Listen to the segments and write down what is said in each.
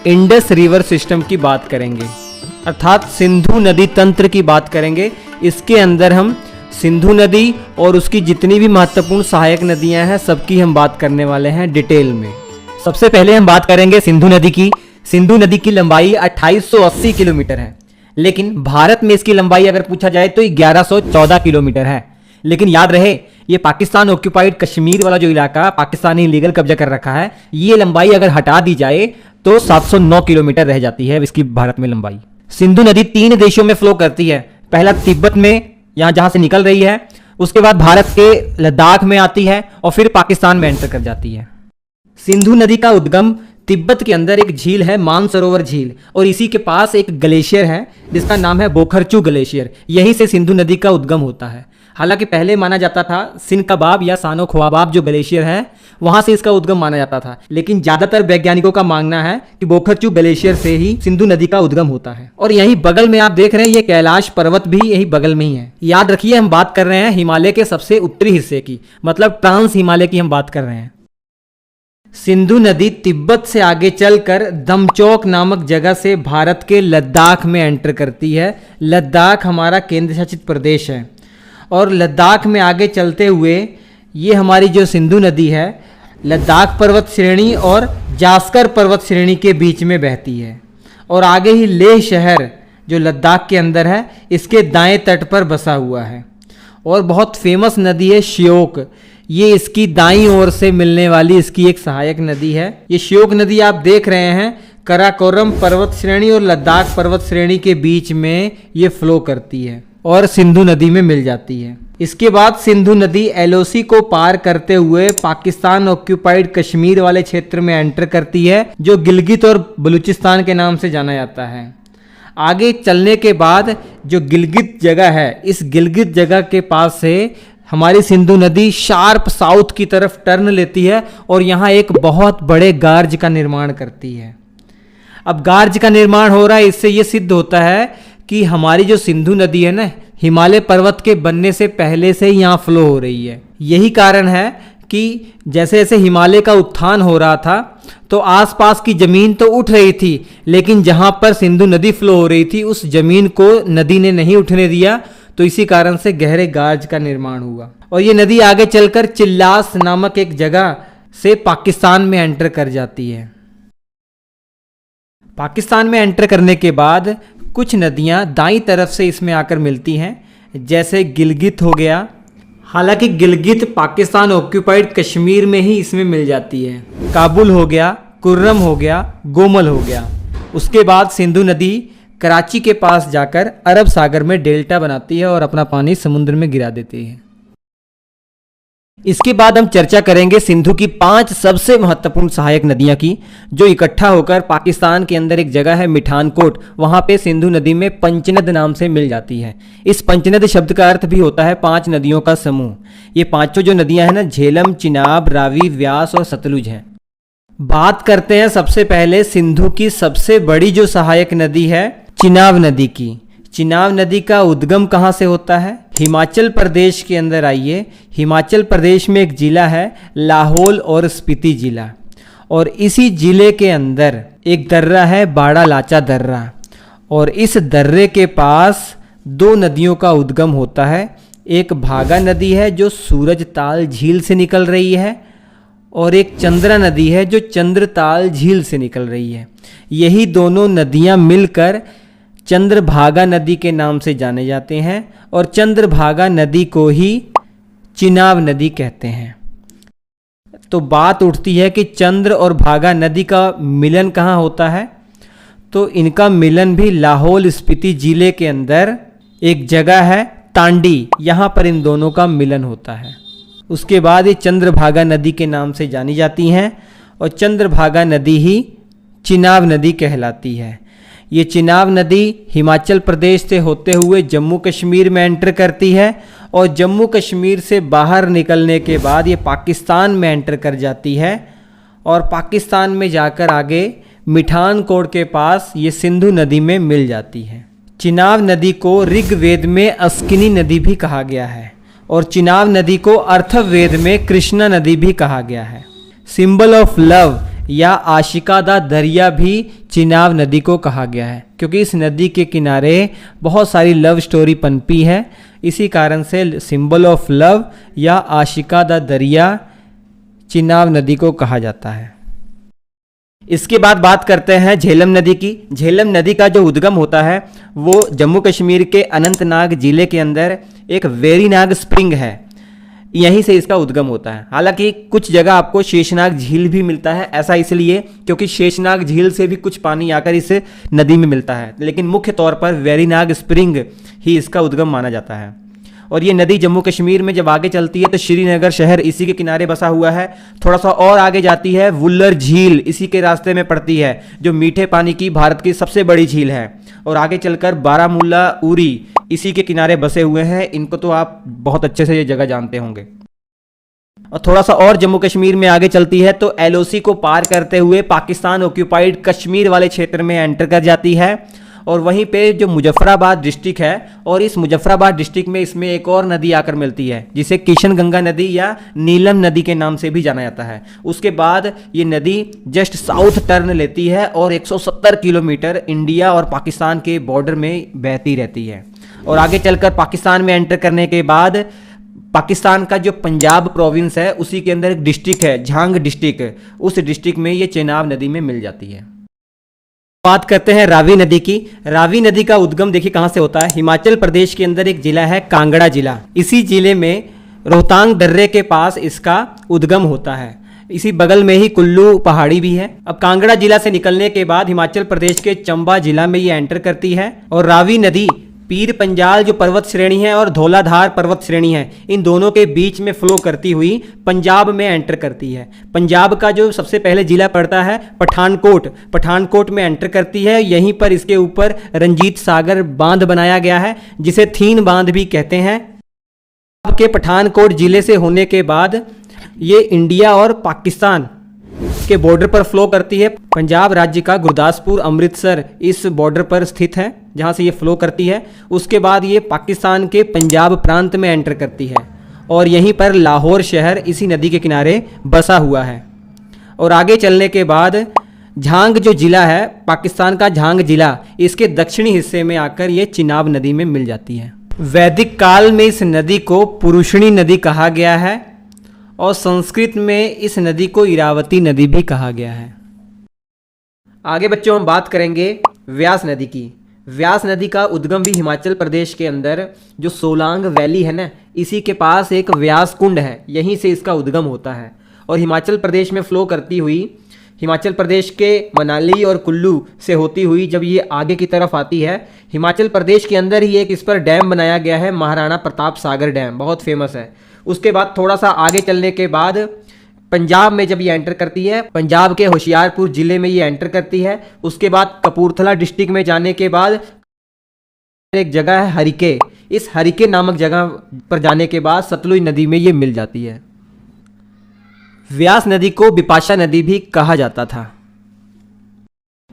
Indus river system की बात करेंगे, अर्थात सिंधु नदी तंत्र की बात करेंगे। इसके अंदर हम सिंधु नदी और उसकी जितनी भी महत्वपूर्ण सहायक नदियां हैं सबकी हम बात करने वाले हैं डिटेल में। सबसे पहले हम बात करेंगे सिंधु नदी की। सिंधु नदी की लंबाई 2880 किलोमीटर है, लेकिन भारत में इसकी लंबाई अगर पूछा जाए तो 1114 किलोमीटर है। लेकिन याद रहे, ये पाकिस्तान ऑक्यूपाइड कश्मीर वाला जो इलाका पाकिस्तानी लीगल कब्जा कर रखा है, ये लंबाई अगर हटा दी जाए तो 709 किलोमीटर रह जाती है इसकी भारत में लंबाई। सिंधु नदी 3 देशों में फ्लो करती है। पहला तिब्बत में, यहां जहां से निकल रही है, उसके बाद भारत के लद्दाख में आती है और फिर पाकिस्तान में एंटर कर जाती है। सिंधु नदी का उद्गम तिब्बत के अंदर एक झील है, मानसरोवर झील, और इसी के पास एक ग्लेशियर है जिसका नाम है बोखरचू ग्लेशियर। यहीं से सिंधु नदी का उद्गम होता है। हालांकि पहले माना जाता था सिनकबाब या सानो ख्वाबाब जो ग्लेशियर है वहां से इसका उद्गम माना जाता था, लेकिन ज्यादातर वैज्ञानिकों का मानना है कि बोखरचू ग्लेशियर से ही सिंधु नदी का उद्गम होता है। और यहीं बगल में आप देख रहे हैं ये कैलाश पर्वत भी यही बगल में ही है। याद रखिए, हम बात कर रहे हैं हिमालय के सबसे उत्तरी हिस्से की, मतलब ट्रांस हिमालय की हम बात कर रहे हैं। सिंधु नदी तिब्बत से आगे चलकर दमचौक नामक जगह से भारत के लद्दाख में एंटर करती है। लद्दाख हमारा केंद्र शासित प्रदेश है और लद्दाख में आगे चलते हुए ये हमारी जो सिंधु नदी है लद्दाख पर्वत श्रेणी और जास्कर पर्वत श्रेणी के बीच में बहती है और आगे ही लेह शहर जो लद्दाख के अंदर है इसके दाएं तट पर बसा हुआ है। और बहुत फेमस नदी है श्योक, ये इसकी दाईं ओर से मिलने वाली इसकी एक सहायक नदी है। ये श्योक नदी आप देख रहे हैं कराकोरम पर्वत श्रेणी और लद्दाख पर्वत श्रेणी के बीच में ये फ्लो करती है और सिंधु नदी में मिल जाती है। इसके बाद सिंधु नदी एलओसी को पार करते हुए पाकिस्तान ऑक्यूपाइड कश्मीर वाले क्षेत्र में एंटर करती है जो गिलगित और बलूचिस्तान के नाम से जाना जाता है। आगे चलने के बाद जो गिलगित जगह है, इस गिलगित जगह के पास से हमारी सिंधु नदी शार्प साउथ की तरफ टर्न लेती है और यहाँ एक बहुत बड़े गार्ज का निर्माण करती है। अब गार्ज का निर्माण हो रहा है, इससे ये सिद्ध होता है कि हमारी जो सिंधु नदी है ना, हिमालय पर्वत के बनने से पहले से ही यहाँ फ्लो हो रही है। यही कारण है कि जैसे जैसे हिमालय का उत्थान हो रहा था तो आसपास की जमीन तो उठ रही थी, लेकिन जहाँ पर सिंधु नदी फ्लो हो रही थी उस जमीन को नदी ने नहीं उठने दिया, तो इसी कारण से गहरे गार्ज का निर्माण हुआ। और ये नदी आगे चलकर चिल्लास नामक एक जगह से पाकिस्तान में एंटर कर जाती है। पाकिस्तान में एंटर करने के बाद कुछ नदियां दाईं तरफ से इसमें आकर मिलती हैं, जैसे गिलगित हो गया। हालांकि गिलगित पाकिस्तान ऑक्यूपाइड कश्मीर में ही इसमें मिल जाती है। काबुल हो गया, कुर्रम हो गया, गोमल हो गया। उसके बाद सिंधु नदी कराची के पास जाकर अरब सागर में डेल्टा बनाती है और अपना पानी समुद्र में गिरा देती है। इसके बाद हम चर्चा करेंगे सिंधु की 5 सबसे महत्वपूर्ण सहायक नदियां की, जो इकट्ठा होकर पाकिस्तान के अंदर एक जगह है मिठानकोट, वहां पे सिंधु नदी में पंचनद नाम से मिल जाती है। इस पंचनद शब्द का अर्थ भी होता है 5 नदियों का समूह। ये पांचों जो नदियां हैं ना, झेलम, चिनाब, रावी, व्यास और सतलुज हैं। बात करते हैं सबसे पहले सिंधु की सबसे बड़ी जो सहायक नदी है चिनाब नदी की। चिनाब नदी का उद्गम कहाँ से होता है? हिमाचल प्रदेश के अंदर। आइए, हिमाचल प्रदेश में एक जिला है लाहौल और स्पीति जिला, और इसी जिले के अंदर एक दर्रा है बाड़ा लाचा दर्रा, और इस दर्रे के पास 2 नदियों का उद्गम होता है। एक भागा नदी है जो सूरजताल झील से निकल रही है, और एक चंद्रा नदी है जो चंद्रताल झील से निकल रही है। यही दोनों नदियां मिलकर चंद्रभागा नदी के नाम से जाने जाते हैं, और चंद्रभागा नदी को ही चिनाब नदी कहते हैं। तो बात उठती है कि चंद्र और भागा नदी का मिलन कहाँ होता है? तो इनका मिलन भी लाहौल स्पीति जिले के अंदर एक जगह है तांडी, यहाँ पर इन दोनों का मिलन होता है। उसके बाद ये चंद्रभागा नदी के नाम से जानी जाती हैं, और चंद्रभागा नदी ही चिनाब नदी कहलाती है। ये चिनाब नदी हिमाचल प्रदेश से होते हुए जम्मू कश्मीर में एंटर करती है, और जम्मू कश्मीर से बाहर निकलने के बाद ये पाकिस्तान में एंटर कर जाती है, और पाकिस्तान में जाकर आगे मिठानकोट के पास ये सिंधु नदी में मिल जाती है। चिनाब नदी को ऋग्वेद में अस्किनी नदी भी कहा गया है, और चिनाब नदी को अर्थववेद में कृष्णा नदी भी कहा गया है। सिंबल ऑफ लव या आशिका दा दरिया भी चिनाब नदी को कहा गया है, क्योंकि इस नदी के किनारे बहुत सारी लव स्टोरी पनपी है। इसी कारण से सिंबल ऑफ लव या आशिका दा दरिया चिनाब नदी को कहा जाता है। इसके बाद बात करते हैं झेलम नदी की। झेलम नदी का जो उद्गम होता है वो जम्मू कश्मीर के अनंतनाग जिले के अंदर एक वेरीनाग स्प्रिंग है, यहीं से इसका उद्गम होता है। हालांकि कुछ जगह आपको शेषनाग झील भी मिलता है, ऐसा इसलिए क्योंकि शेषनाग झील से भी कुछ पानी आकर इस नदी में मिलता है, लेकिन मुख्य तौर पर वेरीनाग स्प्रिंग ही इसका उद्गम माना जाता है। और ये नदी जम्मू कश्मीर में जब आगे चलती है तो श्रीनगर शहर इसी के किनारे बसा हुआ है। थोड़ा सा और आगे जाती है, वुल्लर झील इसी के रास्ते में पड़ती है, जो मीठे पानी की भारत की सबसे बड़ी झील है। और आगे चलकर बारामूला, उरी इसी के किनारे बसे हुए हैं। इनको तो आप बहुत अच्छे से ये जगह जानते होंगे। और थोड़ा सा और जम्मू कश्मीर में आगे चलती है तो एलओसी को पार करते हुए पाकिस्तान ऑक्यूपाइड कश्मीर वाले क्षेत्र में एंटर कर जाती है। और वहीं पे जो मुजफ्फराबाद डिस्ट्रिक्ट है, और इस मुजफ्फराबाद डिस्ट्रिक्ट में इसमें एक और नदी आकर मिलती है जिसे किशन गंगा नदी या नीलम नदी के नाम से भी जाना जाता है। उसके बाद ये नदी जस्ट साउथ टर्न लेती है और 170 किलोमीटर इंडिया और पाकिस्तान के बॉर्डर में बहती रहती है। और आगे चलकर पाकिस्तान में एंटर करने के बाद पाकिस्तान का जो पंजाब प्रोविंस है उसी के अंदर एक डिस्ट्रिक्ट है झांग डिस्ट्रिक्ट, उस डिस्ट्रिक्ट में ये चेनाब नदी में मिल जाती है। बात करते हैं रावी नदी की। रावी नदी का उद्गम देखिए कहाँ से होता है। हिमाचल प्रदेश के अंदर एक जिला है कांगड़ा जिला, इसी जिले में रोहतांग दर्रे के पास इसका उद्गम होता है। इसी बगल में ही कुल्लू पहाड़ी भी है। अब कांगड़ा जिला से निकलने के बाद हिमाचल प्रदेश के चंबा जिला में ये एंटर करती है। और रावी नदी पीर पंजाल जो पर्वत श्रेणी है और धौलाधार पर्वत श्रेणी है, इन दोनों के बीच में फ्लो करती हुई पंजाब में एंटर करती है। पंजाब का जो सबसे पहले जिला पड़ता है पठानकोट, पठानकोट में एंटर करती है। यहीं पर इसके ऊपर रंजीत सागर बांध बनाया गया है जिसे थीन बांध भी कहते हैं। पंजाब के पठानकोट जिले से होने के बाद ये इंडिया और पाकिस्तान के बॉर्डर पर फ्लो करती है। पंजाब राज्य का गुरदासपुर, अमृतसर इस बॉर्डर पर स्थित है जहां से ये फ्लो करती है। उसके बाद ये पाकिस्तान के पंजाब प्रांत में एंटर करती है और यहीं पर लाहौर शहर इसी नदी के किनारे बसा हुआ है। और आगे चलने के बाद झांग जो जिला है, पाकिस्तान का झांग जिला, इसके दक्षिणी हिस्से में आकर ये चिनाब नदी में मिल जाती है। वैदिक काल में इस नदी को पुरुषणी नदी कहा गया है और संस्कृत में इस नदी को इरावती नदी भी कहा गया है। आगे बच्चों हम बात करेंगे व्यास नदी की। व्यास नदी का उद्गम भी हिमाचल प्रदेश के अंदर जो सोलांग वैली है ना, इसी के पास एक व्यास कुंड है, यहीं से इसका उद्गम होता है। और हिमाचल प्रदेश में फ्लो करती हुई हिमाचल प्रदेश के मनाली और कुल्लू से होती हुई जब ये आगे की तरफ आती है, हिमाचल प्रदेश के अंदर ही एक इस पर डैम बनाया गया है, महाराणा प्रताप सागर डैम, बहुत फेमस है। उसके बाद थोड़ा सा आगे चलने के बाद पंजाब में जब ये एंटर करती है, पंजाब के होशियारपुर जिले में ये एंटर करती है। उसके बाद कपूरथला डिस्ट्रिक्ट में जाने के बाद एक जगह है हरिके, इस हरिके नामक जगह पर जाने के बाद सतलुज नदी में ये मिल जाती है। व्यास नदी को बिपाशा नदी भी कहा जाता था।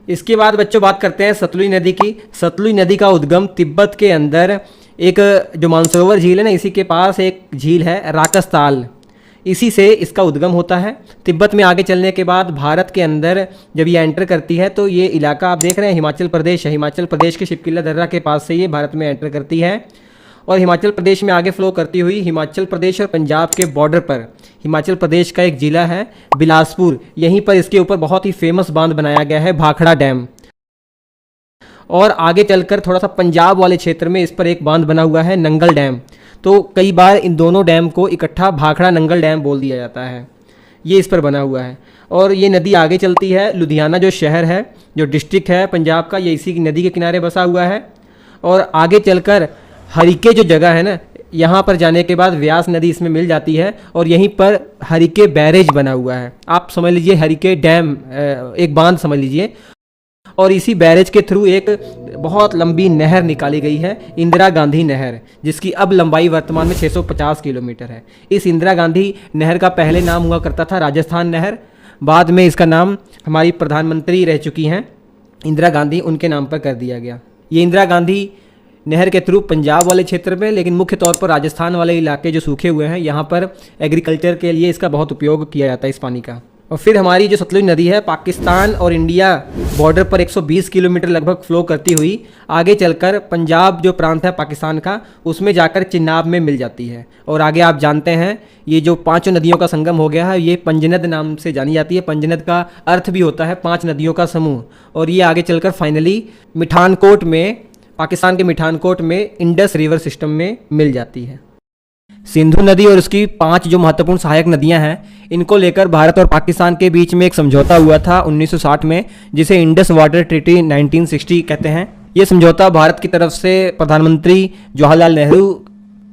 इसके बाद बच्चों बात करते हैं सतलुज नदी की। सतलुज नदी का उद्गम तिब्बत के अंदर एक जो मानसरोवर झील है ना, इसी के पास एक झील है राकसताल, इसी से इसका उद्गम होता है। तिब्बत में आगे चलने के बाद भारत के अंदर जब ये एंटर करती है तो ये इलाका आप देख रहे हैं हिमाचल प्रदेश है। हिमाचल प्रदेश के शिपकिला दर्रा के पास से ये भारत में एंटर करती है और हिमाचल प्रदेश में आगे फ्लो करती हुई हिमाचल प्रदेश और पंजाब के बॉर्डर पर हिमाचल प्रदेश का एक ज़िला है बिलासपुर, यहीं पर इसके ऊपर बहुत ही फेमस बांध बनाया गया है भाखड़ा डैम। और आगे चलकर थोड़ा सा पंजाब वाले क्षेत्र में इस पर एक बांध बना हुआ है नंगल डैम। तो कई बार इन दोनों डैम को इकट्ठा भाखड़ा नंगल डैम बोल दिया जाता है, ये इस पर बना हुआ है। और ये नदी आगे चलती है, लुधियाना जो शहर है, जो डिस्ट्रिक्ट है पंजाब का, ये इसी की नदी के किनारे बसा हुआ है। और आगे चलकर हरिके जो जगह है ना, यहाँ पर जाने के बाद व्यास नदी इसमें मिल जाती है और यहीं पर हरिके बैरेज बना हुआ है। आप समझ लीजिए हरिके डैम एक बांध समझ लीजिए। और इसी बैरेज के थ्रू एक बहुत लंबी नहर निकाली गई है, इंदिरा गांधी नहर, जिसकी अब लंबाई वर्तमान में 650 किलोमीटर है। इस इंदिरा गांधी नहर का पहले नाम हुआ करता था राजस्थान नहर, बाद में इसका नाम हमारी प्रधानमंत्री रह चुकी हैं इंदिरा गांधी, उनके नाम पर कर दिया गया। ये इंदिरा गांधी नहर के थ्रू पंजाब वाले क्षेत्र में, लेकिन मुख्य तौर पर राजस्थान वाले इलाके जो सूखे हुए हैं, यहाँ पर एग्रीकल्चर के लिए इसका बहुत उपयोग किया जाता है इस पानी का। और फिर हमारी जो सतलुज नदी है पाकिस्तान और इंडिया बॉर्डर पर 120 किलोमीटर लगभग फ्लो करती हुई आगे चलकर पंजाब जो प्रांत है पाकिस्तान का, उसमें जाकर चिनाब में मिल जाती है। और आगे आप जानते हैं ये जो पांचों नदियों का संगम हो गया है, ये पंजनद नाम से जानी जाती है। पंजनद का अर्थ भी होता है 5 नदियों का समूह। और ये आगे चलकर फाइनली मिठानकोट में, पाकिस्तान के मिठानकोट में इंडस रिवर सिस्टम में मिल जाती है। सिंधु नदी और उसकी 5 जो महत्वपूर्ण सहायक नदियां हैं, इनको लेकर भारत और पाकिस्तान के बीच में एक समझौता हुआ था 1960 में, जिसे इंडस वाटर ट्रीटी 1960 कहते हैं। ये समझौता भारत की तरफ से प्रधानमंत्री जवाहरलाल नेहरू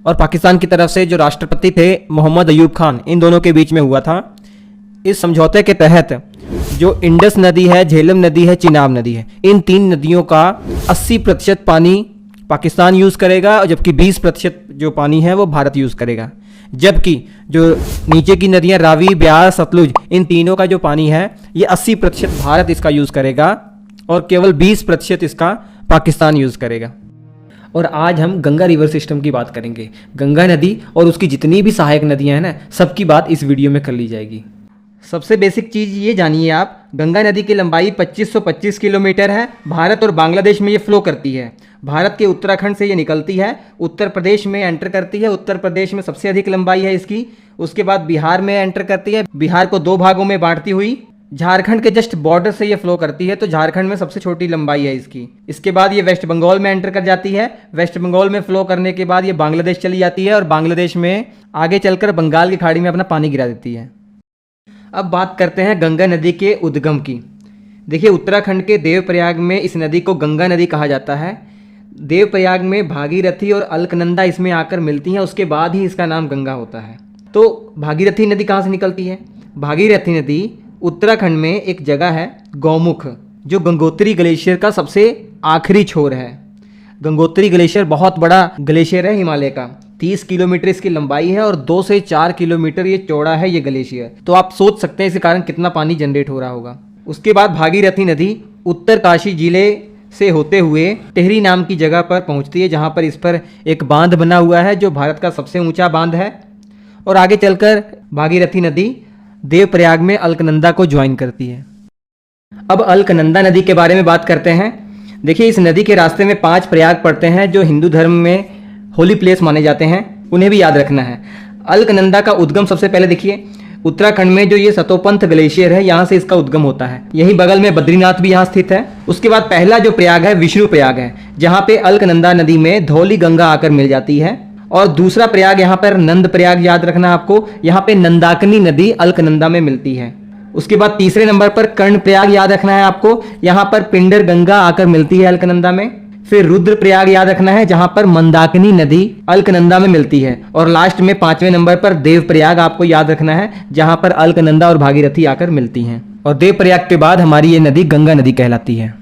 और पाकिस्तान की तरफ से जो राष्ट्रपति थे मोहम्मद अयूब खान, इन दोनों के बीच में हुआ था। इस समझौते के तहत जो इंडस नदी है, झेलम नदी है, चिनाब नदी है, इन 3 नदियों का 80% पानी पाकिस्तान यूज़ करेगा, और जबकि 20% जो पानी है वो भारत यूज़ करेगा। जबकि जो नीचे की नदियां रावी, ब्यास, सतलुज, इन तीनों का जो पानी है ये 80% भारत इसका यूज़ करेगा और केवल 20% इसका पाकिस्तान यूज़ करेगा। और आज हम गंगा रिवर सिस्टम की बात करेंगे। गंगा नदी और उसकी जितनी भी सहायक नदियां हैं ना, सबकी बात इस वीडियो में कर ली जाएगी। सबसे बेसिक चीज़ ये जानिए आप, गंगा नदी की लंबाई 2525 किलोमीटर है। भारत और बांग्लादेश में ये फ्लो करती है। भारत के उत्तराखंड से ये निकलती है, उत्तर प्रदेश में एंटर करती है। उत्तर प्रदेश में सबसे अधिक लंबाई है इसकी। उसके बाद बिहार में एंटर करती है, बिहार को 2 भागों में बांटती हुई झारखंड के जस्ट बॉर्डर से ये फ्लो करती है, तो झारखंड में सबसे छोटी लंबाई है इसकी। इसके बाद ये वेस्ट बंगाल में एंटर कर जाती है। वेस्ट बंगाल में फ्लो करने के बाद ये बांग्लादेश चली जाती है और बांग्लादेश में आगे चलकर बंगाल की खाड़ी में अपना पानी गिरा देती है। अब बात करते हैं गंगा नदी के उद्गम की। देखिए, उत्तराखंड के देवप्रयाग में इस नदी को गंगा नदी कहा जाता है। देवप्रयाग में भागीरथी और अलकनंदा इसमें आकर मिलती हैं, उसके बाद ही इसका नाम गंगा होता है। तो भागीरथी नदी कहाँ से निकलती है? भागीरथी नदी उत्तराखंड में एक जगह है गौमुख, जो गंगोत्री ग्लेशियर का सबसे आखिरी छोर है। गंगोत्री ग्लेशियर बहुत बड़ा ग्लेशियर है हिमालय का। 30 किलोमीटर इसकी लंबाई है और 2 से 4 किलोमीटर ये चौड़ा है ये ग्लेशियर। तो आप सोच सकते हैं इसके कारण कितना पानी जनरेट हो रहा होगा। उसके बाद भागीरथी नदी उत्तरकाशी जिले से होते हुए टेहरी नाम की जगह पर पहुंचती है, जहां पर इस पर एक बांध बना हुआ है जो भारत का सबसे ऊंचा बांध है। और आगे चलकर भागीरथी नदी देवप्रयाग में अलकनंदा को ज्वाइन करती है। अब अलकनंदा नदी के बारे में बात करते हैं। देखिए, इस नदी के रास्ते में 5 प्रयाग पड़ते हैं जो हिंदू धर्म में होली प्लेस माने जाते हैं, उन्हें भी याद रखना है। अलकनंदा का उद्गम सबसे पहले देखिए उत्तराखंड में जो ये सतोपंथ ग्लेशियर है, यहाँ से इसका उद्गम होता है। यही बगल में बद्रीनाथ भी यहाँ स्थित है। उसके बाद पहला जो प्रयाग है विष्णु प्रयाग है, जहाँ पे अलकनंदा नदी में धौली गंगा आकर मिल जाती है। और दूसरा प्रयाग यहाँ पर नंद प्रयाग, याद रखना आपको, यहाँ पे नंदाकिनी नदी अलकनंदा में मिलती है। उसके बाद तीसरे नंबर पर कर्ण प्रयाग याद रखना है आपको, यहाँ पर पिंडर गंगा आकर मिलती है अलकनंदा में। फिर रुद्र प्रयाग याद रखना है, जहां पर मंदाकिनी नदी अलकनंदा में मिलती है। और लास्ट में 5वें नंबर पर देव प्रयाग आपको याद रखना है, जहां पर अलकनंदा और भागीरथी आकर मिलती हैं। और देव प्रयाग के बाद हमारी ये नदी गंगा नदी कहलाती है।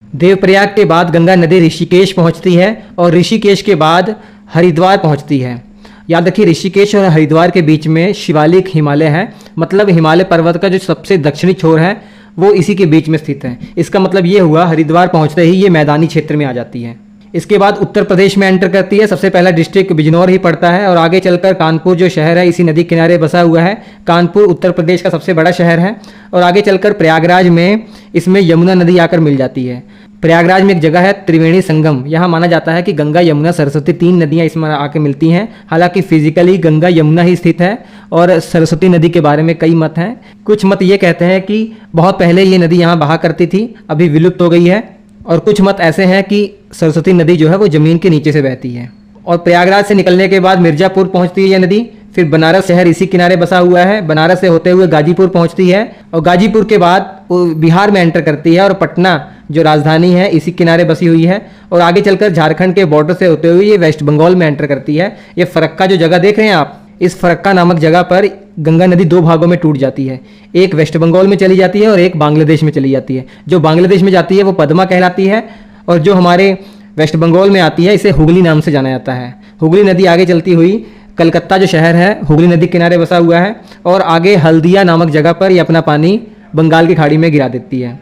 देव प्रयाग के बाद गंगा नदी ऋषिकेश पहुंचती है और ऋषिकेश के बाद हरिद्वार पहुंचती है। याद रखिए, ऋषिकेश और हरिद्वार के बीच में शिवालिक हिमालय है, मतलब हिमालय पर्वत का जो सबसे दक्षिणी छोर है वो इसी के बीच में स्थित है। इसका मतलब ये हुआ हरिद्वार पहुंचते ही ये मैदानी क्षेत्र में आ जाती है। इसके बाद उत्तर प्रदेश में एंटर करती है। सबसे पहला डिस्ट्रिक्ट बिजनौर ही पड़ता है और आगे चलकर कानपुर जो शहर है इसी नदी किनारे बसा हुआ है। कानपुर उत्तर प्रदेश का सबसे बड़ा शहर है। और आगे चलकर प्रयागराज में इसमें यमुना नदी आकर मिल जाती है। प्रयागराज में एक जगह है त्रिवेणी संगम, यहाँ माना जाता है कि गंगा यमुना सरस्वती 3 नदियाँ इसमें आके मिलती हैं। हालांकि फिजिकली गंगा यमुना ही स्थित है और सरस्वती नदी के बारे में कई मत हैं। कुछ मत ये कहते हैं कि बहुत पहले ये नदी यहाँ बहा करती थी, अभी विलुप्त हो गई है। और कुछ मत ऐसे हैं कि सरस्वती नदी जो है वो जमीन के नीचे से बहती है। और प्रयागराज से निकलने के बाद मिर्जापुर पहुंचती है यह नदी। फिर बनारस शहर इसी किनारे बसा हुआ है। बनारस से होते हुए गाजीपुर पहुंचती है और गाजीपुर के बाद बिहार में एंटर करती है और पटना जो राजधानी है इसी किनारे बसी हुई है। और आगे चलकर झारखंड के बॉर्डर से होते हुए ये वेस्ट बंगाल में एंटर करती है। ये फरक्का जो जगह देख रहे हैं आप, इस फरक्का नामक जगह पर गंगा नदी 2 भागों में टूट जाती है। एक वेस्ट बंगाल में चली जाती है और एक बांग्लादेश में चली जाती है। जो बांग्लादेश में जाती है वो पद्मा कहलाती है और जो हमारे वेस्ट बंगाल में आती है इसे हुगली नाम से जाना जाता है। हुगली नदी आगे चलती हुई कलकत्ता जो शहर है हुगली नदी किनारे बसा हुआ है और आगे हल्दिया नामक जगह पर ये अपना पानी बंगाल की खाड़ी में गिरा देती है।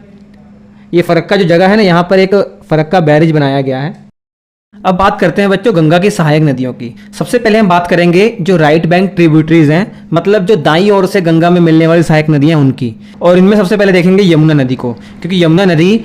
ये फरक्का जो जगह है ना, यहाँ पर एक फरक्का बैरेज बनाया गया है। अब बात करते हैं बच्चों गंगा की सहायक नदियों की। सबसे पहले हम बात करेंगे जो राइट बैंक ट्रिब्यूटरीज हैं, मतलब जो दाईं ओर से गंगा में मिलने वाली सहायक नदियां उनकी। और इनमें सबसे पहले देखेंगे यमुना नदी को, क्योंकि यमुना नदी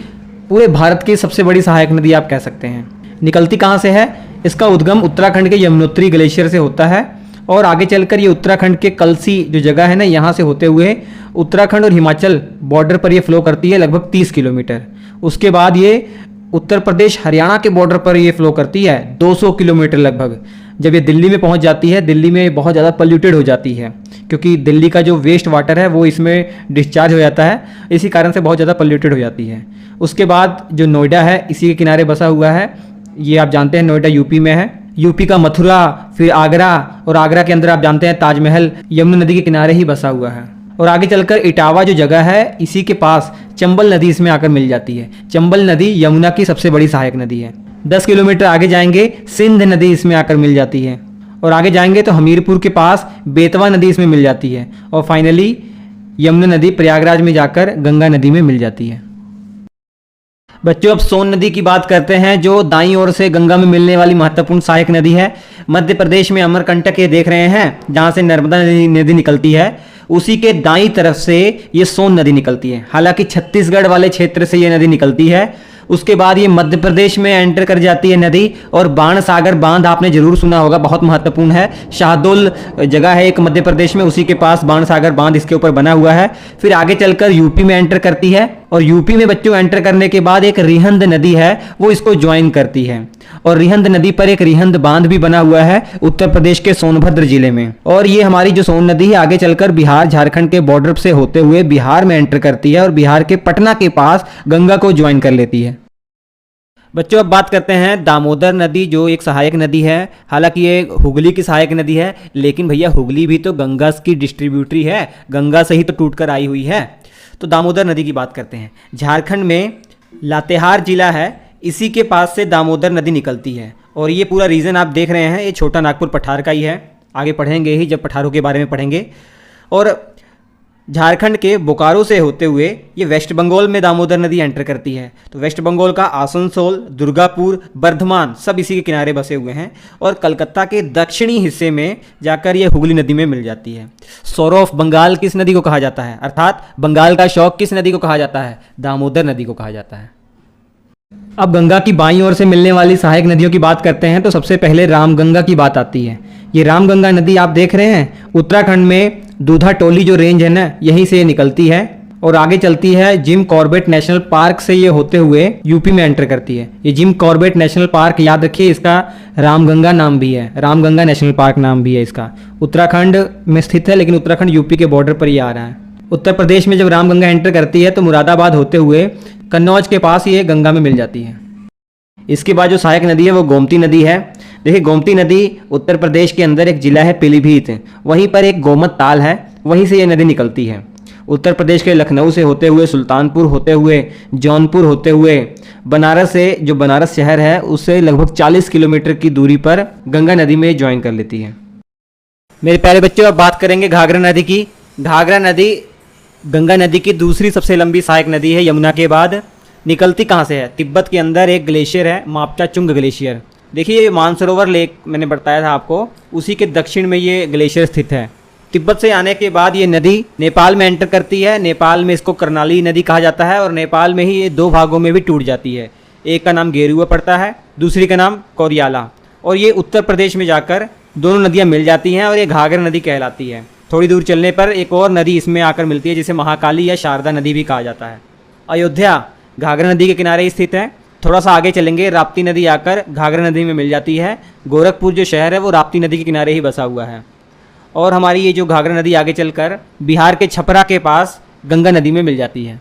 पूरे भारत की सबसे बड़ी सहायक नदी आप कह सकते हैं। निकलती कहाँ से है? इसका उद्गम उत्तराखंड के यमुनोत्री ग्लेशियर से होता है और आगे चलकर ये उत्तराखंड के कलसी जो जगह है ना, यहाँ से होते हुए उत्तराखंड और हिमाचल बॉर्डर पर ये फ्लो करती है लगभग 30 किलोमीटर। उसके बाद ये उत्तर प्रदेश हरियाणा के बॉर्डर पर ये फ्लो करती है 200 किलोमीटर लगभग। जब ये दिल्ली में पहुंच जाती है, दिल्ली में बहुत ज़्यादा पोल्यूटेड हो जाती है, क्योंकि दिल्ली का जो वेस्ट वाटर है वो इसमें डिस्चार्ज हो जाता है, इसी कारण से बहुत ज़्यादा पोल्यूटेड हो जाती है। उसके बाद जो नोएडा है इसी के किनारे बसा हुआ है, ये आप जानते हैं नोएडा यूपी में है। यूपी का मथुरा, फिर आगरा, और आगरा के अंदर आप जानते हैं ताजमहल यमुना नदी के किनारे ही बसा हुआ है। और आगे चलकर इटावा जो जगह है इसी के पास चंबल नदी इसमें आकर मिल जाती है। चंबल नदी यमुना की सबसे बड़ी सहायक नदी है। 10 किलोमीटर आगे जाएंगे सिंध नदी इसमें आकर मिल जाती है, और आगे जाएंगे तो हमीरपुर के पास बेतवा नदी इसमें मिल जाती है, और फाइनली यमुना नदी प्रयागराज में जाकर गंगा नदी में मिल जाती है। बच्चों अब सोन नदी की बात करते हैं, जो दाईं ओर से गंगा में मिलने वाली महत्वपूर्ण सहायक नदी है। मध्य प्रदेश में अमरकंटक ये देख रहे हैं जहाँ से नर्मदा नदी निकलती है, उसी के दाईं तरफ से ये सोन नदी निकलती है। हालांकि छत्तीसगढ़ वाले क्षेत्र से ये नदी निकलती है। उसके बाद ये मध्य प्रदेश में एंटर कर जाती है नदी, और बाण सागर बांध आपने जरूर सुना होगा, बहुत महत्वपूर्ण है। शाहदोल जगह है एक मध्य प्रदेश में, उसी के पास बाण सागर बांध इसके ऊपर बना हुआ है। फिर आगे चलकर यूपी में एंटर करती है, और यूपी में बच्चों एंटर करने के बाद एक रिहंद नदी है वो इसको ज्वाइन करती है, और रिहंद नदी पर एक रिहंद बांध भी बना हुआ है उत्तर प्रदेश के सोनभद्र जिले में। और ये हमारी जो सोन नदी है आगे चलकर बिहार झारखंड के बॉर्डर से होते हुए बिहार में एंटर करती है, और बिहार के पटना के पास गंगा को ज्वाइन कर लेती है। बच्चों अब बात करते हैं दामोदर नदी, जो एक सहायक नदी है। हालांकि ये हुगली की सहायक नदी है, लेकिन भैया हुगली भी तो गंगा की डिस्ट्रीब्यूटरी है, गंगा से ही तो टूटकर आई हुई है। तो दामोदर नदी की बात करते हैं। झारखंड में लातेहार जिला है, इसी के पास से दामोदर नदी निकलती है, और ये पूरा रीजन आप देख रहे हैं ये छोटा नागपुर पठार का ही है। आगे पढ़ेंगे ही जब पठारों के बारे में पढ़ेंगे। और झारखंड के बोकारो से होते हुए ये वेस्ट बंगाल में दामोदर नदी एंटर करती है। तो वेस्ट बंगाल का आसनसोल, दुर्गापुर, बर्धमान सब इसी के किनारे बसे हुए हैं, और कलकत्ता के दक्षिणी हिस्से में जाकर ये हुगली नदी में मिल जाती है। सौर ऑफ बंगाल किस नदी को कहा जाता है, अर्थात बंगाल का शौक किस नदी को कहा जाता है? दामोदर नदी को कहा जाता है। अब गंगा की बाईं ओर से मिलने वाली सहायक नदियों की बात करते हैं, तो सबसे पहले रामगंगा की बात आती है। ये रामगंगा नदी आप देख रहे हैं उत्तराखंड में दूधा टोली जो रेंज है ना, यहीं से ये निकलती है, और आगे चलती है जिम कॉर्बेट नेशनल पार्क से ये होते हुए यूपी में एंटर करती है। ये जिम कॉर्बेट नेशनल पार्क याद रखिए, इसका रामगंगा नाम भी है, रामगंगा नेशनल पार्क नाम भी है इसका। उत्तराखंड में स्थित है, लेकिन उत्तराखंड यूपी के बॉर्डर पर ये आ रहा है। उत्तर प्रदेश में जब रामगंगा एंटर करती है तो मुरादाबाद होते हुए कन्नौज के पास ये गंगा में मिल जाती है। इसके बाद जो सहायक नदी है वो गोमती नदी है। देखिए गोमती नदी उत्तर प्रदेश के अंदर एक जिला है पीलीभीत, वहीं पर एक गोमत ताल है, वहीं से ये नदी निकलती है। उत्तर प्रदेश के लखनऊ से होते हुए, सुल्तानपुर होते हुए, जौनपुर होते हुए, बनारस से, जो बनारस शहर है उससे लगभग 40 किलोमीटर की दूरी पर गंगा नदी में ज्वाइन कर लेती है। मेरे प्यारे बच्चों अब बात करेंगे घाघरा नदी की। घाघरा नदी गंगा नदी की दूसरी सबसे लंबी सहायक नदी है यमुना के बाद। निकलती कहाँ से है? तिब्बत के अंदर एक ग्लेशियर है मापचा चुंग ग्लेशियर। देखिए ये मानसरोवर लेक मैंने बताया था आपको, उसी के दक्षिण में ये ग्लेशियर स्थित है। तिब्बत से आने के बाद ये नदी नेपाल में एंटर करती है। नेपाल में इसको कर्णाली नदी कहा जाता है, और नेपाल में ही ये दो भागों में भी टूट जाती है। एक का नाम गेरुआ पड़ता है, दूसरी का नाम कोरियाला, और ये उत्तर प्रदेश में जाकर दोनों नदियाँ मिल जाती हैं, और ये घाघरा नदी कहलाती है। थोड़ी दूर चलने पर एक और नदी इसमें आकर मिलती है जिसे महाकाली या शारदा नदी भी कहा जाता है। अयोध्या घाघरा नदी के किनारे स्थित है। थोड़ा सा आगे चलेंगे राप्ती नदी आकर घाघरा नदी में मिल जाती है। गोरखपुर जो शहर है वो राप्ती नदी के किनारे ही बसा हुआ है। और हमारी ये जो घाघरा नदी आगे चलकर बिहार के छपरा के पास गंगा नदी में मिल जाती है।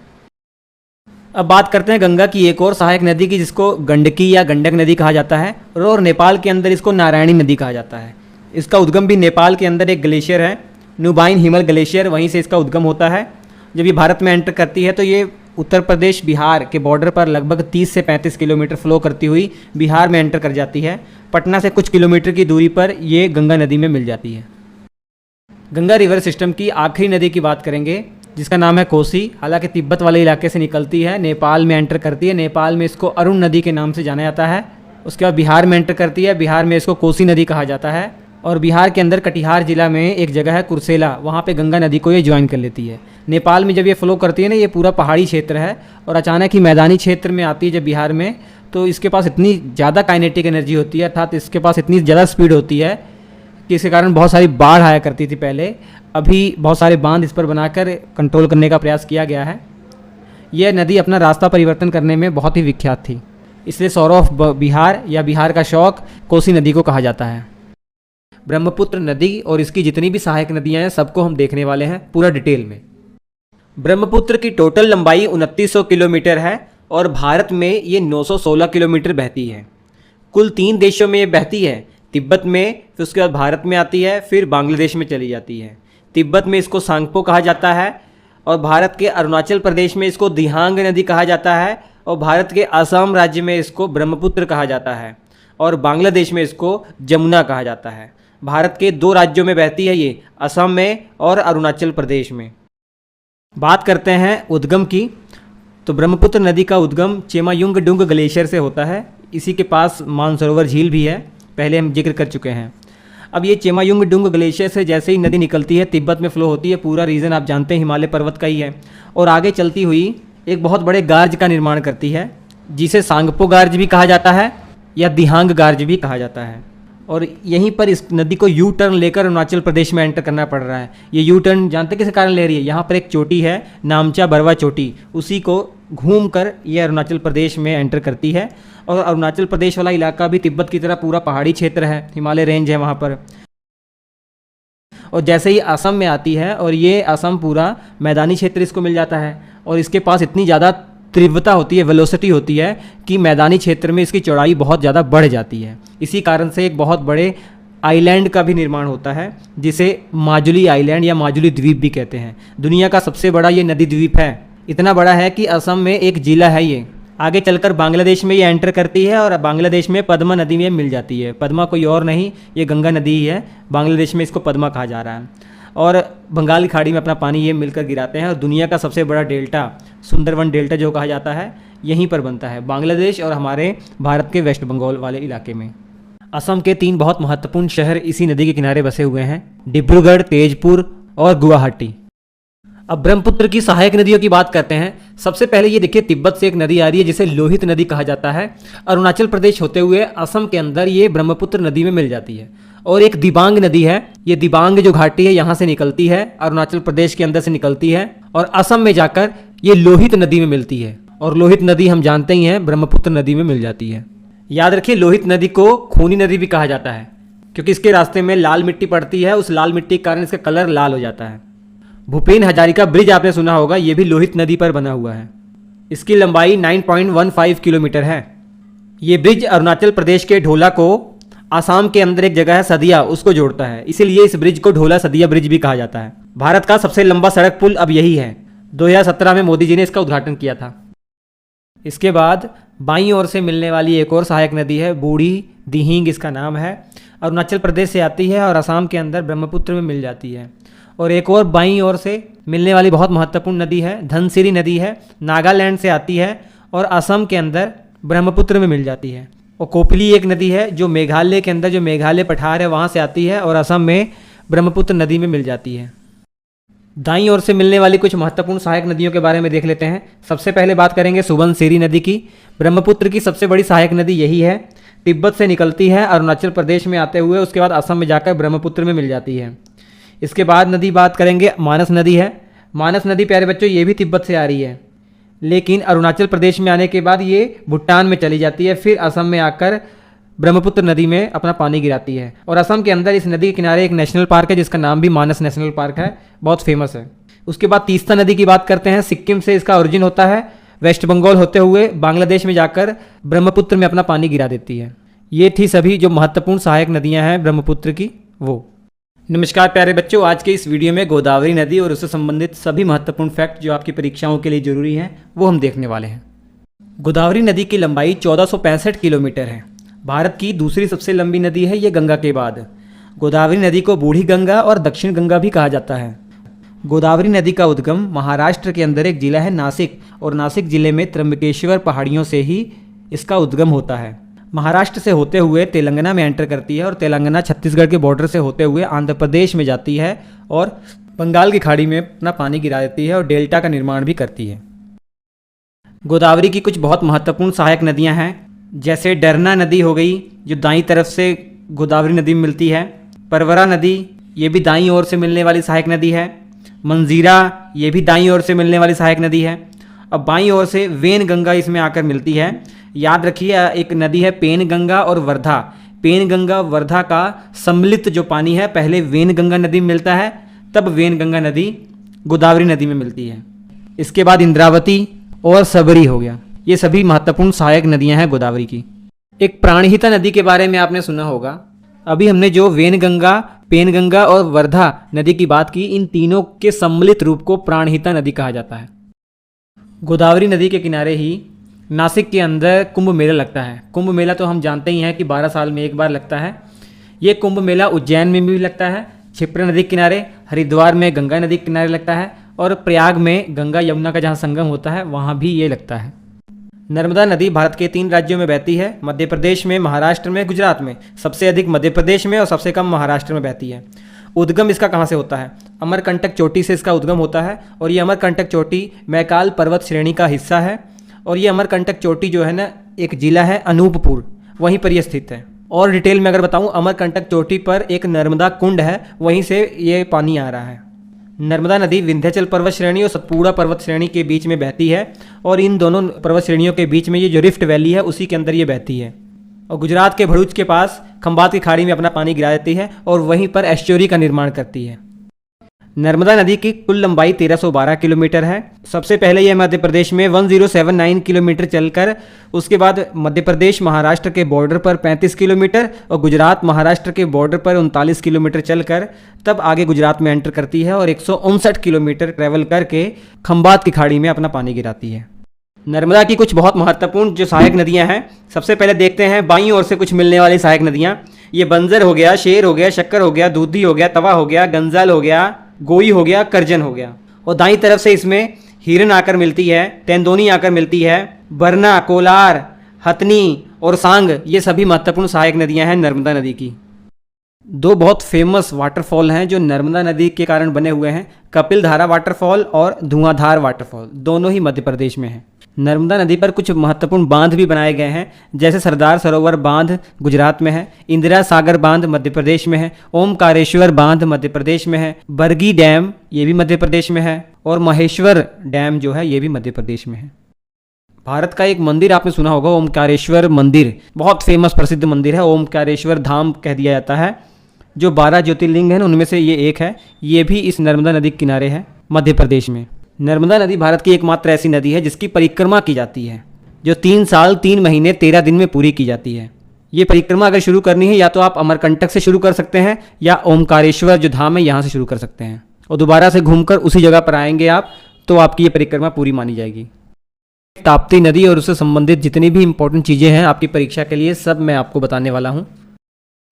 अब बात करते हैं गंगा की एक और सहायक नदी की, जिसको गंडकी या गंडक नदी कहा जाता है, और नेपाल के अंदर इसको नारायणी नदी कहा जाता है। इसका उद्गम भी नेपाल के अंदर एक ग्लेशियर है, नुबाइन हिमल ग्लेशियर, वहीं से इसका उद्गम होता है। जब ये भारत में एंटर करती है तो ये उत्तर प्रदेश बिहार के बॉर्डर पर लगभग 30 से 35 किलोमीटर फ्लो करती हुई बिहार में एंटर कर जाती है। पटना से कुछ किलोमीटर की दूरी पर ये गंगा नदी में मिल जाती है। गंगा रिवर सिस्टम की आखिरी नदी की बात करेंगे, जिसका नाम है कोसी। हालांकि तिब्बत वाले इलाके से निकलती है, नेपाल में एंटर करती है। नेपाल में इसको अरुण नदी के नाम से जाना जाता है। उसके बाद बिहार में एंटर करती है। बिहार में इसको कोसी नदी कहा जाता है। और बिहार के अंदर कटिहार जिला में एक जगह है कुर्सेला, वहाँ पे गंगा नदी को ये ज्वाइन कर लेती है। नेपाल में जब ये फ्लो करती है ना, ये पूरा पहाड़ी क्षेत्र है और अचानक ही मैदानी क्षेत्र में आती है जब बिहार में, तो इसके पास इतनी ज़्यादा काइनेटिक एनर्जी होती है, अर्थात इसके पास इतनी ज़्यादा स्पीड होती है कि इसके कारण बहुत सारी बाढ़ आया करती थी पहले। अभी बहुत सारे बांध इस पर बनाकर कंट्रोल करने का प्रयास किया गया है। यह नदी अपना रास्ता परिवर्तन करने में बहुत ही विख्यात थी, इसलिए सौरव ऑफ बिहार या बिहार का शौक कोसी नदी को कहा जाता है। ब्रह्मपुत्र नदी और इसकी जितनी भी सहायक नदियां हैं सबको हम देखने वाले हैं पूरा डिटेल में। ब्रह्मपुत्र की टोटल लंबाई 2900 किलोमीटर है और भारत में ये 916 किलोमीटर बहती है। कुल 3 देशों में ये बहती है, तिब्बत में, फिर उसके बाद भारत में आती है, फिर बांग्लादेश में चली जाती है। तिब्बत में इसको सांगपो कहा जाता है और भारत के अरुणाचल प्रदेश में इसको दिहांग नदी कहा जाता है और भारत के असम राज्य में इसको ब्रह्मपुत्र कहा जाता है और बांग्लादेश में इसको जमुना कहा जाता है। भारत के 2 राज्यों में बहती है ये, असम में और अरुणाचल प्रदेश में। बात करते हैं उद्गम की, तो ब्रह्मपुत्र नदी का उद्गम चेमायुंगडुंग ग्लेशियर से होता है। इसी के पास मानसरोवर झील भी है, पहले हम जिक्र कर चुके हैं। अब ये चेमायुंगडुंग ग्लेशियर से जैसे ही नदी निकलती है तिब्बत में फ्लो होती है। पूरा रीजन आप जानते हैं हिमालय पर्वत का ही है और आगे चलती हुई एक बहुत बड़े गार्ज का निर्माण करती है जिसे सांगपो गार्ज भी कहा जाता है या दिहांग गार्ज भी कहा जाता है। और यहीं पर इस नदी को यू टर्न लेकर अरुणाचल प्रदेश में एंटर करना पड़ रहा है। ये यू टर्न जानते किस कारण ले रही है? यहाँ पर एक चोटी है नामचा बरवा चोटी, उसी को घूम कर ये अरुणाचल प्रदेश में एंटर करती है। और अरुणाचल प्रदेश वाला इलाका भी तिब्बत की तरह पूरा पहाड़ी क्षेत्र है, हिमालय रेंज है वहाँ पर। और जैसे ही असम में आती है और ये असम पूरा मैदानी क्षेत्र इसको मिल जाता है और इसके पास इतनी ज़्यादा तीव्रता होती है, वेलोसिटी होती है कि मैदानी क्षेत्र में इसकी चौड़ाई बहुत ज़्यादा बढ़ जाती है। इसी कारण से एक बहुत बड़े आइलैंड का भी निर्माण होता है जिसे माजुली आइलैंड या माजुली द्वीप भी कहते हैं। दुनिया का सबसे बड़ा ये नदी द्वीप है, इतना बड़ा है कि असम में एक जिला है ये। आगे चलकर बांग्लादेश में ये एंटर करती है और बांग्लादेश में पद्मा नदी में मिल जाती है। पद्मा कोई और नहीं, ये गंगा नदी ही है, बांग्लादेश में इसको पद्मा कहा जा रहा है। और बंगाल की खाड़ी में अपना पानी ये मिलकर गिराते हैं और दुनिया का सबसे बड़ा डेल्टा सुंदरवन डेल्टा जो कहा जाता है यहीं पर बनता है, बांग्लादेश और हमारे भारत के वेस्ट बंगाल वाले इलाके में। असम के 3 बहुत महत्वपूर्ण शहर इसी नदी के किनारे बसे हुए हैं, डिब्रूगढ़, तेजपुर और गुवाहाटी। अब ब्रह्मपुत्र की सहायक नदियों की बात करते हैं। सबसे पहले ये देखिए तिब्बत से एक नदी आ रही है जिसे लोहित नदी कहा जाता है। अरुणाचल प्रदेश होते हुए असम के अंदर ये ब्रह्मपुत्र नदी में मिल जाती है। और एक दिबांग नदी है, ये दिबांग जो घाटी है यहाँ से निकलती है, अरुणाचल प्रदेश के अंदर से निकलती है और असम में जाकर ये लोहित नदी में मिलती है। और लोहित नदी हम जानते ही हैं ब्रह्मपुत्र नदी में मिल जाती है। याद रखिए लोहित नदी को खूनी नदी भी कहा जाता है क्योंकि इसके रास्ते में लाल मिट्टी पड़ती है, उस लाल मिट्टी के कारण इसका कलर लाल हो जाता है। भूपेन हजारिका ब्रिज आपने सुना होगा, ये भी लोहित नदी पर बना हुआ है। इसकी लंबाई 9.15 किलोमीटर है। ये ब्रिज अरुणाचल प्रदेश के ढोला को आसाम के अंदर एक जगह है सदिया, उसको जोड़ता है, इसीलिए इस ब्रिज को ढोला सदिया ब्रिज भी कहा जाता है। भारत का सबसे लंबा सड़क पुल अब यही है। 2017 में मोदी जी ने इसका उद्घाटन किया था। इसके बाद बाईं ओर से मिलने वाली एक और सहायक नदी है बूढ़ी दिहिंग, इसका नाम है। अरुणाचल प्रदेश से आती है और असम के अंदर ब्रह्मपुत्र में मिल जाती है। और एक और बाईं ओर से मिलने वाली बहुत महत्वपूर्ण नदी है धनसिरी नदी है, नागालैंड से आती है और असम के अंदर ब्रह्मपुत्र में मिल जाती है। और कोपली एक नदी है जो मेघालय के अंदर, जो मेघालय पठार है वहाँ से आती है और असम में ब्रह्मपुत्र नदी में मिल जाती है। दाईं ओर से मिलने वाली कुछ महत्वपूर्ण सहायक नदियों के बारे में देख लेते हैं। सबसे पहले बात करेंगे सुबनसिरी नदी की। ब्रह्मपुत्र की सबसे बड़ी सहायक नदी यही है, तिब्बत से निकलती है अरुणाचल प्रदेश में आते हुए उसके बाद असम में जाकर ब्रह्मपुत्र में मिल जाती है। इसके बाद नदी बात करेंगे मानस नदी है। मानस नदी प्यारे बच्चों ये भी तिब्बत से आ रही है, लेकिन अरुणाचल प्रदेश में आने के बाद ये भूटान में चली जाती है, फिर असम में आकर ब्रह्मपुत्र नदी में अपना पानी गिराती है। और असम के अंदर इस नदी के किनारे एक नेशनल पार्क है जिसका नाम भी मानस नेशनल पार्क है, बहुत फेमस है। उसके बाद तीस्ता नदी की बात करते हैं। सिक्किम से इसका ओरिजिन होता है, वेस्ट बंगाल होते हुए बांग्लादेश में जाकर ब्रह्मपुत्र में अपना पानी गिरा देती है। ये थी सभी जो महत्वपूर्ण सहायक नदियाँ हैं ब्रह्मपुत्र की वो। नमस्कार प्यारे बच्चों, आज के इस वीडियो में गोदावरी नदी और उससे संबंधित सभी महत्वपूर्ण फैक्ट जो आपकी परीक्षाओं के लिए जरूरी हैं वो हम देखने वाले हैं। गोदावरी नदी की लंबाई 1465 किलोमीटर है। भारत की दूसरी सबसे लंबी नदी है ये गंगा के बाद। गोदावरी नदी को बूढ़ी गंगा और दक्षिण गंगा भी कहा जाता है। गोदावरी नदी का उद्गम महाराष्ट्र के अंदर एक जिला है नासिक, और नासिक जिले में त्र्यंबकेश्वर पहाड़ियों से ही इसका उद्गम होता है। महाराष्ट्र से होते हुए तेलंगाना में एंटर करती है और तेलंगाना छत्तीसगढ़ के बॉर्डर से होते हुए आंध्र प्रदेश में जाती है और बंगाल की खाड़ी में अपना पानी गिरा देती है और डेल्टा का निर्माण भी करती है। गोदावरी की कुछ बहुत महत्वपूर्ण सहायक नदियां हैं, जैसे डरना नदी हो गई जो दाईं तरफ से गोदावरी नदी में मिलती है, परवरा नदी ये भी दाईं ओर से मिलने वाली सहायक नदी है, मंजीरा ये भी दाईं ओर से मिलने वाली सहायक नदी है। अब बाईं ओर से वेन गंगा इसमें आकर मिलती है। याद रखिए एक नदी है पेन गंगा और वर्धा। पेन गंगा वर्धा का सम्मिलित जो पानी है पहले वेन गंगा नदी में मिलता है, तब वेन गंगा नदी गोदावरी नदी में मिलती है। इसके बाद इंद्रावती और सबरी हो गया। ये सभी महत्वपूर्ण सहायक नदियां हैं गोदावरी की। एक प्राणहिता नदी के बारे में आपने सुना होगा। अभी हमने जो वेन गंगा, पेन गंगा और वर्धा नदी की बात की, इन तीनों के सम्मिलित रूप को प्राणहिता नदी कहा जाता है। गोदावरी नदी के किनारे ही नासिक के अंदर कुंभ मेला लगता है। कुंभ मेला तो हम जानते ही हैं कि 12 साल में एक बार लगता है। ये कुंभ मेला उज्जैन में भी लगता है, क्षिप्रा नदी के किनारे, हरिद्वार में गंगा नदी के किनारे लगता है और प्रयाग में गंगा यमुना का जहाँ संगम होता है वहाँ भी ये लगता है। नर्मदा नदी भारत के 3 राज्यों में बहती है, मध्य प्रदेश में, महाराष्ट्र में, गुजरात में। सबसे अधिक मध्य प्रदेश में और सबसे कम महाराष्ट्र में बहती है। उद्गम इसका कहाँ से होता है? अमरकंटक चोटी से इसका उद्गम होता है और ये अमरकंटक चोटी मैकाल पर्वत श्रेणी का हिस्सा है। और ये अमरकंटक चोटी जो है ना, एक जिला है अनूपपुर, वहीं पर यह स्थित है। और डिटेल में अगर बताऊं, अमरकंटक चोटी पर एक नर्मदा कुंड है, वहीं से ये पानी आ रहा है। नर्मदा नदी विंध्याचल पर्वत श्रेणी और सतपुड़ा पर्वत श्रेणी के बीच में बहती है और इन दोनों पर्वत श्रेणियों के बीच में ये जो रिफ्ट वैली है उसी के अंदर ये बहती है और गुजरात के भरूच के पास खंबात की खाड़ी में अपना पानी गिरा देती है और वहीं पर एस्चुरी का निर्माण करती है। नर्मदा नदी की कुल लंबाई 1312 किलोमीटर है। सबसे पहले यह मध्य प्रदेश में 1079 किलोमीटर चलकर उसके बाद मध्य प्रदेश महाराष्ट्र के बॉर्डर पर 35 किलोमीटर और गुजरात महाराष्ट्र के बॉर्डर पर 39 किलोमीटर चलकर तब आगे गुजरात में एंटर करती है और 159 किलोमीटर ट्रैवल करके खंबात की खाड़ी में अपना पानी गिराती है। नर्मदा की कुछ बहुत महत्वपूर्ण जो सहायक नदियाँ हैं, सबसे पहले देखते हैं बाईं ओर से कुछ मिलने वाली सहायक नदियाँ। ये बंजर हो गया, शेर हो गया, शक्कर हो गया, दूधी हो गया, तवा हो गया, गंजाल हो गया, गोई हो गया, करजन हो गया। और दाईं तरफ से इसमें हिरन आकर मिलती है, तेंदोनी आकर मिलती है, बरना, कोलार, हथनी और सांग, ये सभी महत्वपूर्ण सहायक नदियां हैं नर्मदा नदी की। 2 बहुत फेमस वाटरफॉल हैं जो नर्मदा नदी के कारण बने हुए हैं, कपिलधारा वाटरफॉल और धुआंधार वाटरफॉल, दोनों ही मध्य प्रदेश में हैं। नर्मदा नदी पर कुछ महत्वपूर्ण बांध भी बनाए गए हैं, जैसे सरदार सरोवर बांध गुजरात में है, इंदिरा सागर बांध मध्य प्रदेश में है, ओमकारेश्वर बांध मध्य प्रदेश में है, बरगी डैम ये भी मध्य प्रदेश में है और महेश्वर डैम जो है ये भी मध्य प्रदेश में है। भारत का एक मंदिर आपने सुना होगा, ओमकारेश्वर मंदिर, बहुत फेमस प्रसिद्ध मंदिर है, ओमकारेश्वर धाम कह दिया जाता है, जो 12 ज्योतिर्लिंग हैं उनमें से ये एक है। ये भी इस नर्मदा नदी के किनारे है मध्य प्रदेश में। नर्मदा नदी भारत की एकमात्र ऐसी नदी है जिसकी परिक्रमा की जाती है, जो 3 साल 3 महीने 13 दिन में पूरी की जाती है। ये परिक्रमा अगर शुरू करनी है या तो आप अमरकंटक से शुरू कर सकते हैं या ओमकारेश्वर जो धाम है यहाँ से शुरू कर सकते हैं और दोबारा से घूमकर उसी जगह पर आएंगे आप तो आपकी ये परिक्रमा पूरी मानी जाएगी। ताप्ती नदी और उससे संबंधित जितनी भी इंपॉर्टेंट चीज़ें हैं आपकी परीक्षा के लिए सब मैं आपको बताने वाला हूँ।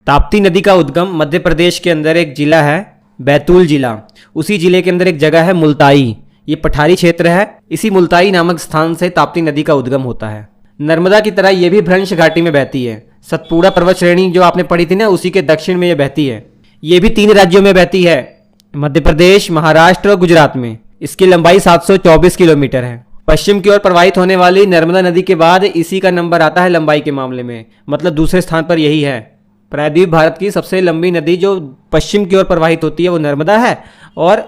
ताप्ती नदी का उद्गम मध्य प्रदेश के अंदर एक जिला है बैतूल जिला, उसी जिले के अंदर एक जगह है मुल्ताई, ये पठारी क्षेत्र है। इसी मुल्ताई नामक स्थान से ताप्ती नदी का उद्गम होता है। नर्मदा की तरह ये भी भ्रंश घाटी में बहती है। सतपुड़ा पर्वत श्रेणी जो आपने पढ़ी थी ना, उसी के दक्षिण में ये बहती है। ये भी 3 राज्यों में बहती है, मध्य प्रदेश, महाराष्ट्र और गुजरात में। इसकी लंबाई 724 किलोमीटर है। पश्चिम की ओर प्रवाहित होने वाली नर्मदा नदी के बाद इसी का नंबर आता है लंबाई के मामले में, मतलब दूसरे स्थान पर यही है। प्रायद्वीप भारत की सबसे लंबी नदी जो पश्चिम की ओर प्रवाहित होती है वो नर्मदा है और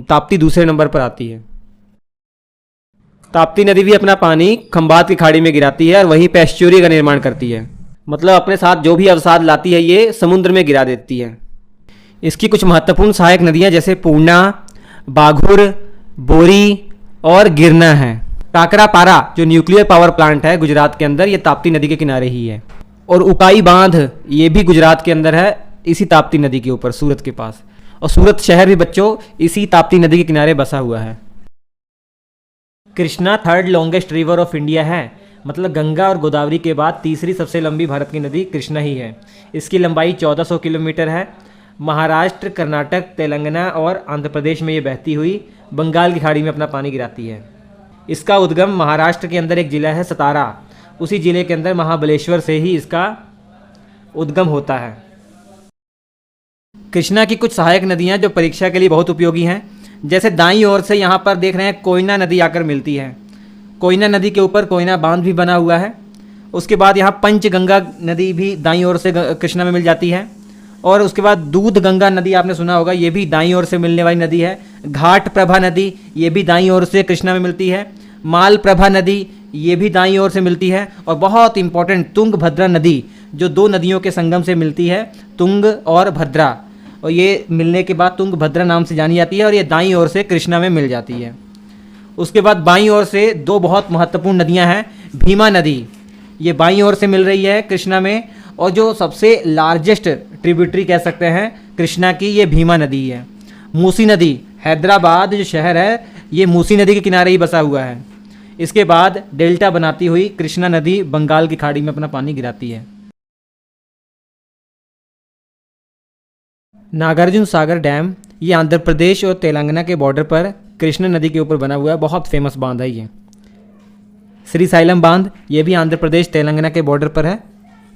ताप्ती दूसरे नंबर पर आती है। ताप्ती नदी भी अपना पानी खंबात की खाड़ी में गिराती है और वहीं पे एस्चुरी का निर्माण करती है, मतलब अपने साथ जो भी अवसाद लाती है ये समुद्र में गिरा देती है। इसकी कुछ महत्वपूर्ण सहायक नदियां जैसे पूर्णा, बाघुर, बोरी और गिरना है। काकरापारा जो न्यूक्लियर पावर प्लांट है गुजरात के अंदर, ये ताप्ती नदी के किनारे ही है। और उकाई बांध ये भी गुजरात के अंदर है, इसी ताप्ती नदी के ऊपर सूरत के पास। और सूरत शहर भी बच्चों इसी ताप्ती नदी के किनारे बसा हुआ है। Krishna 3rd longest river of India है, मतलब गंगा और गोदावरी के बाद तीसरी सबसे लंबी भारत की नदी कृष्णा ही है। इसकी लंबाई 1400 किलोमीटर है। महाराष्ट्र, कर्नाटक, तेलंगाना और आंध्र प्रदेश में ये बहती हुई बंगाल की खाड़ी में अपना पानी गिराती है। इसका उद्गम महाराष्ट्र के अंदर एक जिला है सतारा, उसी जिले के अंदर महाबलेश्वर से ही इसका उद्गम होता है। कृष्णा की कुछ सहायक नदियाँ जो परीक्षा के लिए बहुत उपयोगी हैं, जैसे दाईं ओर से यहाँ पर देख रहे हैं कोयना नदी आकर मिलती है। कोयना नदी के ऊपर कोयना बांध भी बना हुआ है। उसके बाद यहाँ पंचगंगा नदी भी दाईं ओर से कृष्णा में मिल जाती है। और उसके बाद दूध गंगा नदी आपने सुना होगा, ये भी दाईं ओर से मिलने वाली नदी है। घाट प्रभा नदी ये भी दाईं ओर से कृष्णा में मिलती है। माल प्रभा नदी ये भी दाईं ओर से मिलती है। और बहुत इंपॉर्टेंट तुंगभद्रा नदी जो दो नदियों के संगम से मिलती है, तुंग और भद्रा, और ये मिलने के बाद तुंगभद्रा नाम से जानी जाती है और ये दाईं ओर से कृष्णा में मिल जाती है। उसके बाद बाईं ओर से दो बहुत महत्वपूर्ण नदियां हैं। भीमा नदी ये बाईं ओर से मिल रही है कृष्णा में, और जो सबसे लार्जेस्ट ट्रिब्यूटरी कह सकते हैं कृष्णा की, ये भीमा नदी है। मूसी नदी, हैदराबाद जो शहर है ये मूसी नदी के किनारे ही बसा हुआ है। इसके बाद डेल्टा बनाती हुई कृष्णा नदी बंगाल की खाड़ी में अपना पानी गिराती है। नागार्जुन सागर डैम ये आंध्र प्रदेश और तेलंगाना के बॉर्डर पर कृष्णा नदी के ऊपर बना हुआ है, बहुत फेमस बांध है ये। श्रीसाइलम बांध ये भी आंध्र प्रदेश तेलंगाना के बॉर्डर पर है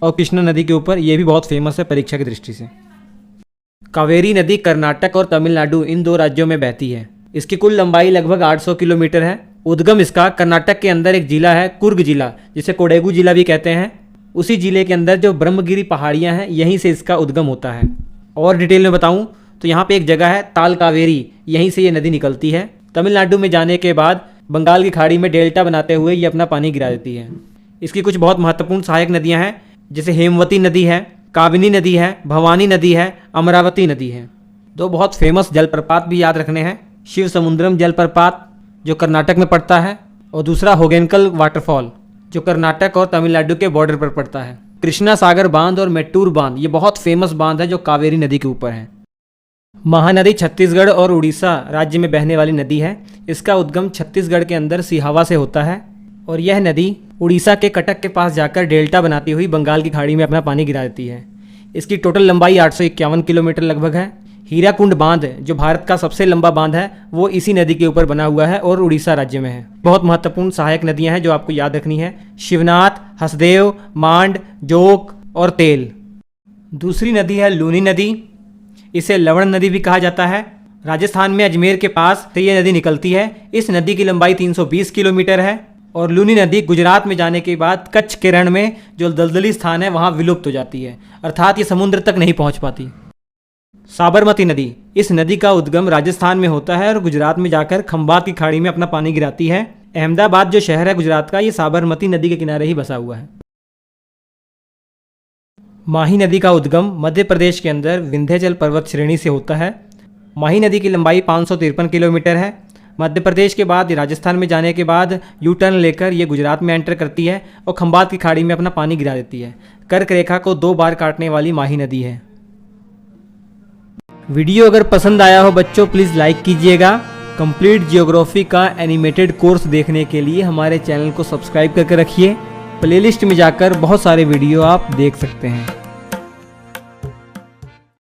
और कृष्णा नदी के ऊपर ये भी बहुत फेमस है परीक्षा की दृष्टि से। कावेरी नदी कर्नाटक और तमिलनाडु इन दो राज्यों में बहती है। इसकी कुल लंबाई लगभग 800 किलोमीटर है। उद्गम इसका कर्नाटक के अंदर एक जिला है कुर्ग जिला, जिसे कोडेगू जिला भी कहते हैं। उसी जिले के अंदर जो ब्रह्मगिरी पहाड़ियाँ हैं यहीं से इसका उद्गम होता है। और डिटेल में बताऊं तो यहाँ पे एक जगह है ताल कावेरी, यहीं से ये नदी निकलती है। तमिलनाडु में जाने के बाद बंगाल की खाड़ी में डेल्टा बनाते हुए ये अपना पानी गिरा देती है। इसकी कुछ बहुत महत्वपूर्ण सहायक नदियाँ हैं, जैसे हेमवती नदी है, काबिनी नदी है, भवानी नदी है, अमरावती नदी है। दो बहुत फेमस जलप्रपात भी याद रखने हैं, शिव समुद्रम जलप्रपात जो कर्नाटक में पड़ता है, और दूसरा होगेनकल वाटरफॉल जो कर्नाटक और तमिलनाडु के बॉर्डर पर पड़ता है। कृष्णा सागर बांध और मेट्टूर बांध ये बहुत फेमस बांध है जो कावेरी नदी के ऊपर है। महानदी छत्तीसगढ़ और उड़ीसा राज्य में बहने वाली नदी है। इसका उद्गम छत्तीसगढ़ के अंदर सिहावा से होता है और यह नदी उड़ीसा के कटक के पास जाकर डेल्टा बनाती हुई बंगाल की खाड़ी में अपना पानी गिरा देती है। इसकी टोटल लंबाई 851 किलोमीटर लगभग है। हीराकुंड बांध जो भारत का सबसे लंबा बांध है वो इसी नदी के ऊपर बना हुआ है और उड़ीसा राज्य में है। बहुत महत्वपूर्ण सहायक नदियां हैं जो आपको याद रखनी है, शिवनाथ, हसदेव, मांड, जोक और तेल। दूसरी नदी है लूनी नदी, इसे लवण नदी भी कहा जाता है। राजस्थान में अजमेर के पास से ये नदी निकलती है। इस नदी की लंबाई 320 किलोमीटर है और लूनी नदी गुजरात में जाने के बाद कच्छ के रण में जो दलदली स्थान है वहाँ विलुप्त हो जाती है, अर्थात ये समुद्र तक नहीं पहुँच पाती। साबरमती नदी, इस नदी का उद्गम राजस्थान में होता है और गुजरात में जाकर खंबात की खाड़ी में अपना पानी गिराती है। अहमदाबाद जो शहर है गुजरात का, ये साबरमती नदी के किनारे ही बसा हुआ है। माही नदी का उद्गम मध्य प्रदेश के अंदर विंध्याचल पर्वत श्रेणी से होता है। माही नदी की लंबाई 553 किलोमीटर है। मध्य प्रदेश के बाद राजस्थान में जाने के बाद यू टर्न लेकर ये गुजरात में एंटर करती है और खंबात की खाड़ी में अपना पानी गिरा देती है। कर्क रेखा को 2 बार काटने वाली माही नदी है। वीडियो अगर पसंद आया हो बच्चों प्लीज़ लाइक कीजिएगा। कंप्लीट जियोग्राफी का एनिमेटेड कोर्स देखने के लिए हमारे चैनल को सब्सक्राइब करके रखिए। प्लेलिस्ट में जाकर बहुत सारे वीडियो आप देख सकते हैं।